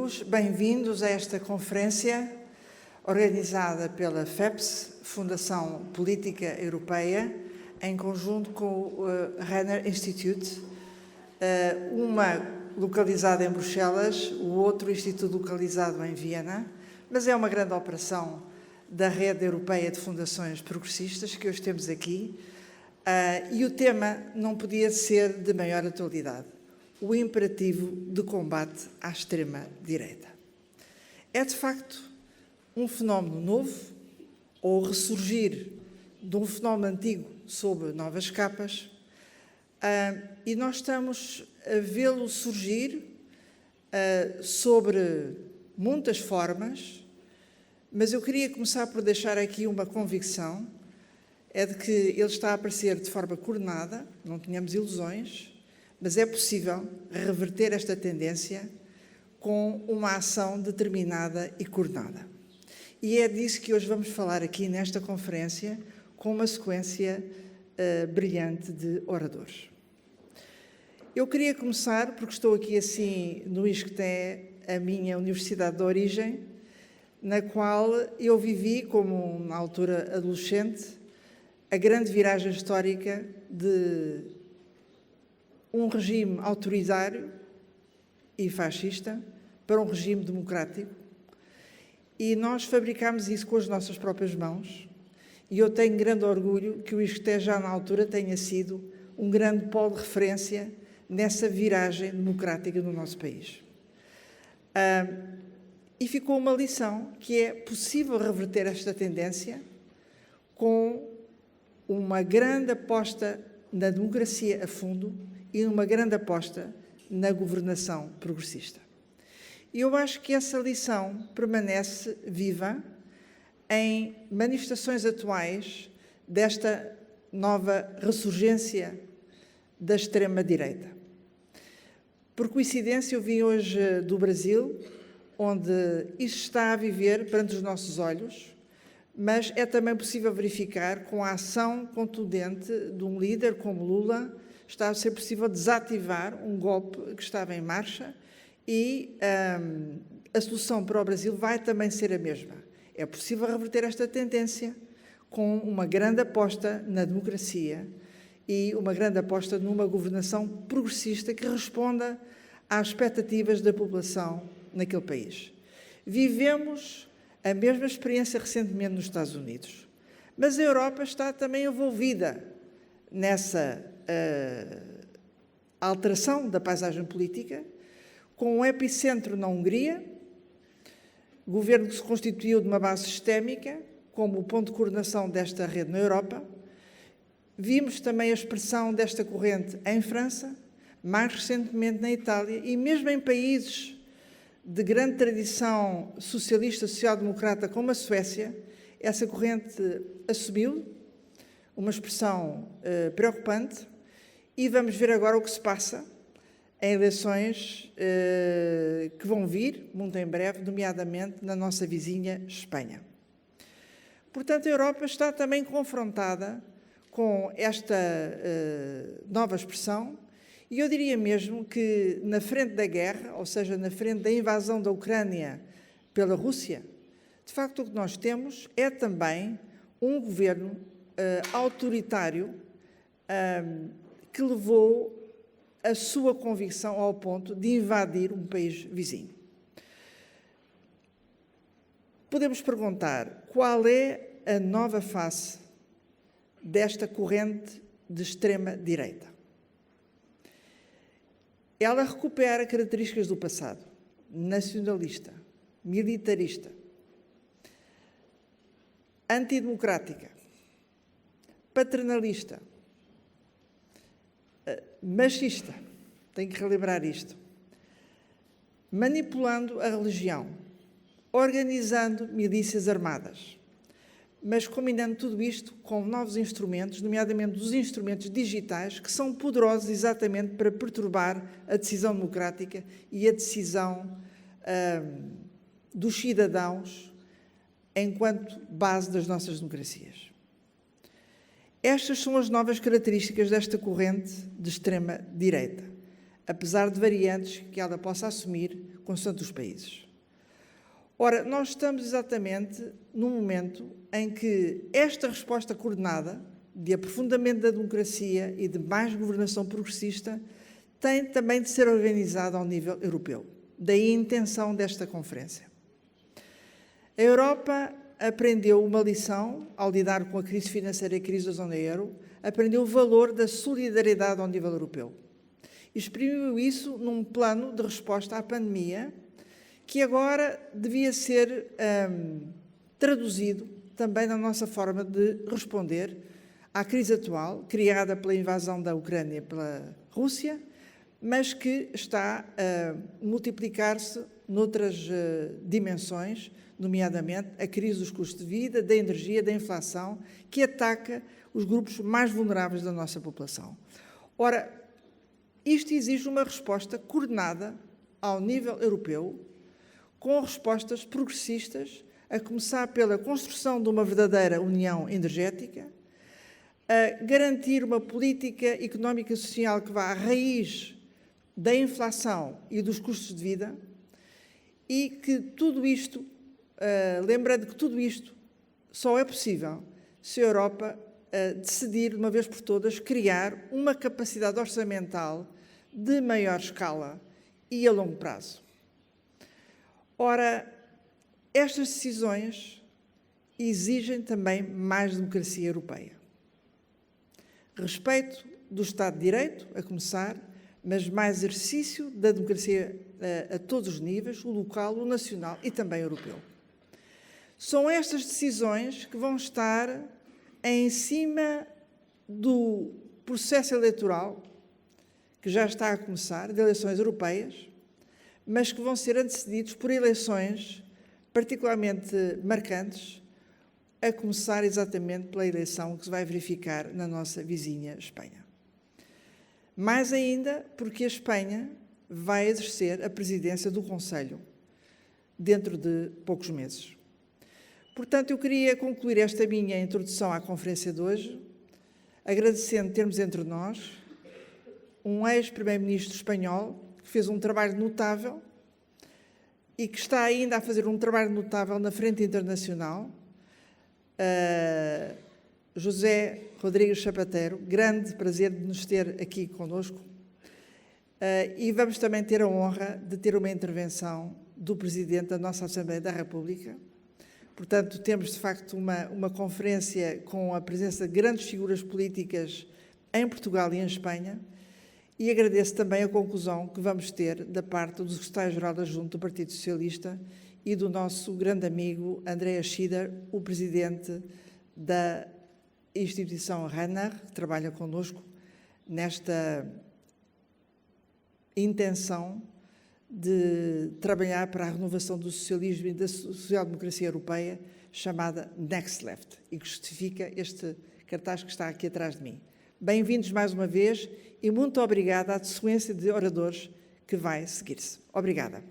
amigos, bem-vindos a esta conferência organizada pela FEPS, Fundação Política Europeia, em conjunto com o Renner Institute, uma localizada em Bruxelas, o outro instituto localizado em Viena, mas é uma grande operação da Rede Europeia de Fundações Progressistas que hoje temos aqui, e o tema não podia ser de maior atualidade: o imperativo de combate à extrema-direita. É, de facto, um fenómeno novo, ou ressurgir de um fenómeno antigo sob novas capas, e nós estamos a vê-lo surgir sobre muitas formas, mas eu queria começar por deixar aqui uma convicção, é de que ele está a aparecer de forma coordenada, não tenhamos ilusões, mas é possível reverter esta tendência com uma ação determinada e coordenada. E é disso que hoje vamos falar aqui nesta conferência, com uma sequência brilhante de oradores. Eu queria começar, porque estou aqui assim no ISCTE, a minha universidade de origem, na qual eu vivi, como na altura adolescente, a grande viragem histórica de um regime autoritário e fascista para um regime democrático, e nós fabricámos isso com as nossas próprias mãos, e eu tenho grande orgulho que o ISCTE já na altura tenha sido um grande polo de referência nessa viragem democrática no nosso país. E ficou uma lição, que é possível reverter esta tendência com uma grande aposta na democracia a fundo e uma grande aposta na governação progressista. E eu acho que essa lição permanece viva em manifestações atuais desta nova ressurgência da extrema-direita. Por coincidência, eu vim hoje do Brasil, onde isto está a viver perante os nossos olhos, mas é também possível verificar, com a ação contundente de um líder como Lula, está a ser possível desativar um golpe que estava em marcha, e a solução para o Brasil vai também ser a mesma. É possível reverter esta tendência com uma grande aposta na democracia e uma grande aposta numa governação progressista que responda às expectativas da população naquele país. Vivemos a mesma experiência recentemente nos Estados Unidos, mas a Europa está também envolvida nessa alteração da paisagem política, com um epicentro na Hungria, governo que se constituiu de uma base sistémica, como o ponto de coordenação desta rede na Europa. Vimos também a expressão desta corrente em França, mais recentemente na Itália, e mesmo em países de grande tradição socialista, social-democrata, como a Suécia, essa corrente assumiu uma expressão preocupante, e vamos ver agora o que se passa em eleições que vão vir, muito em breve, nomeadamente na nossa vizinha Espanha. Portanto, a Europa está também confrontada com esta nova expressão, e eu diria mesmo que na frente da guerra, ou seja, na frente da invasão da Ucrânia pela Rússia, de facto o que nós temos é também um governo autoritário que levou a sua convicção ao ponto de invadir um país vizinho. Podemos perguntar qual é a nova face desta corrente de extrema-direita. Ela recupera características do passado: nacionalista, militarista, antidemocrática, paternalista, machista, tenho que relembrar isto, manipulando a religião, organizando milícias armadas, mas combinando tudo isto com novos instrumentos, nomeadamente os instrumentos digitais, que são poderosos exatamente para perturbar a decisão democrática e a decisão dos cidadãos enquanto base das nossas democracias. Estas são as novas características desta corrente de extrema-direita, apesar de variantes que ela possa assumir, consoante os países. Ora, nós estamos exatamente num momento em que esta resposta coordenada de aprofundamento da democracia e de mais governação progressista tem também de ser organizada ao nível europeu. Daí a intenção desta conferência. A Europa aprendeu uma lição ao lidar com a crise financeira e a crise da zona euro, aprendeu o valor da solidariedade ao nível europeu. Exprimiu isso num plano de resposta à pandemia, que agora devia ser traduzido também na nossa forma de responder à crise atual, criada pela invasão da Ucrânia pela Rússia, mas que está a multiplicar-se noutras dimensões, nomeadamente a crise dos custos de vida, da energia, da inflação, que ataca os grupos mais vulneráveis da nossa população. Ora, isto exige uma resposta coordenada ao nível europeu, com respostas progressistas, a começar pela construção de uma verdadeira união energética, a garantir uma política económica e social que vá à raiz da inflação e dos custos de vida, e que tudo isto, lembrando que tudo isto só é possível se a Europa decidir, de uma vez por todas, criar uma capacidade orçamental de maior escala e a longo prazo. Ora, estas decisões exigem também mais democracia europeia. Respeito do Estado de Direito, a começar, mas mais exercício da democracia a todos os níveis, o local, o nacional e também o europeu. São estas decisões que vão estar em cima do processo eleitoral, que já está a começar, de eleições europeias, mas que vão ser antecedidos por eleições particularmente marcantes, a começar exatamente pela eleição que se vai verificar na nossa vizinha Espanha. Mais ainda porque a Espanha vai exercer a presidência do Conselho dentro de poucos meses. Portanto, eu queria concluir esta minha introdução à conferência de hoje, agradecendo termos entre nós um ex-primeiro-ministro espanhol que fez um trabalho notável e que está ainda a fazer um trabalho notável na frente internacional, José Rodrigues Zapatero, grande prazer de nos ter aqui conosco, e vamos também ter a honra de ter uma intervenção do Presidente da nossa Assembleia da República. Portanto, temos de facto uma conferência com a presença de grandes figuras políticas em Portugal e em Espanha, e agradeço também a conclusão que vamos ter da parte do Secretário-Geral Adjunto do Partido Socialista e do nosso grande amigo Andreas Schieder, o Presidente da instituição Renner, que trabalha connosco nesta intenção de trabalhar para a renovação do socialismo e da social-democracia europeia, chamada Next Left, e que justifica este cartaz que está aqui atrás de mim. Bem-vindos mais uma vez e muito obrigada à sequência de oradores que vai seguir-se. Obrigada.